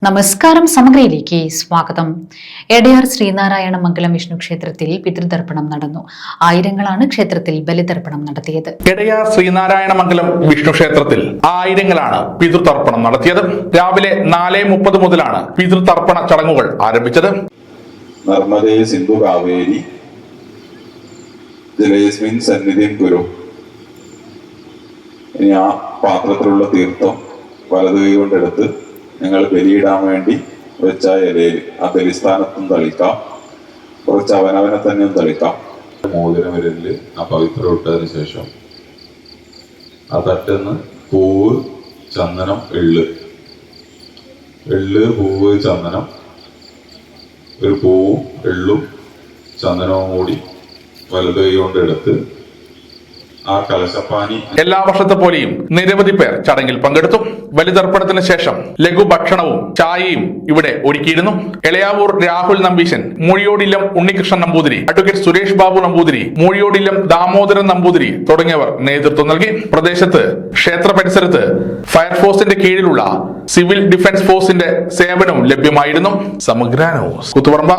നമസ്കാരം. സമഗ്രയിലേക്ക് സ്വാഗതം. എടയാർ ശ്രീനാരായണ മംഗലം വിഷ്ണു ക്ഷേത്രത്തിൽ പിതൃതർപ്പണം നടന്നു. ആയിരങ്ങളാണ് ക്ഷേത്രത്തിൽ ബലിതർപ്പണം നടത്തിയത്. എടയാർ ശ്രീനാരായണ മംഗലം വിഷ്ണു ക്ഷേത്രത്തിൽ ആയിരങ്ങളാണ് പിതൃതർപ്പണം നടത്തിയത്. രാവിലെ 4:30 മുതലാണ് പിതൃതർപ്പണ ചടങ്ങുകൾ ആരംഭിച്ചത്. നർമ്മദേ സിന്ധു കാവേരി ജലേസ്മിൻ സന്നിധിം കുരു. ഇനി ആ പാത്രത്തിലുള്ള തീർത്ഥം വലതു കൈ കൊണ്ടെടുത്ത് നിങ്ങൾ ബലിയിടാൻ വേണ്ടി വെച്ച ഇലയിൽ ആ ബലിസ്ഥാനത്തും തളിക്കാം, കുറച്ച് അവനവനെ തന്നെയും തളിക്കാം. മോതിരം വിരലില് ആ പവിത്രം ഇട്ടതിന് ശേഷം ആ തട്ടുന്ന് പൂവ്, ചന്ദനം, എള്ള്, പൂവ്, ചന്ദനം, ഒരു പൂവും എള്ളും ചന്ദനവും കൂടി വലതു കൈ കൊണ്ടെടുത്ത് ആ കലശപ്പാനി. എല്ലാ വർഷത്തെ പോലെയും നിരവധി പേർ ചടങ്ങിൽ പങ്കെടുത്തു. ബലിതർപ്പണത്തിന് ശേഷം ലഘുഭക്ഷണവും ചായയും ഇവിടെ ഒരുക്കിയിരുന്നു. എളയാവൂർ രാഹുൽ നമ്പീശൻ, മൂഴിയോടില്ലം ഉണ്ണികൃഷ്ണൻ നമ്പൂതിരി, അഡ്വക്കേറ്റ് സുരേഷ് ബാബു നമ്പൂതിരി, മൂഴിയോടില്ലം ദാമോദരൻ നമ്പൂതിരി തുടങ്ങിയവർ നേതൃത്വം നൽകി. പ്രദേശത്ത് ക്ഷേത്ര പരിസരത്ത് ഫയർഫോഴ്സിന്റെ കീഴിലുള്ള സിവിൽ ഡിഫൻസ് ഫോഴ്സിന്റെ സേവനവും ലഭ്യമായിരുന്നു. സമഗ്ര ന്യൂസ്, കൂത്തുപറമ്പ.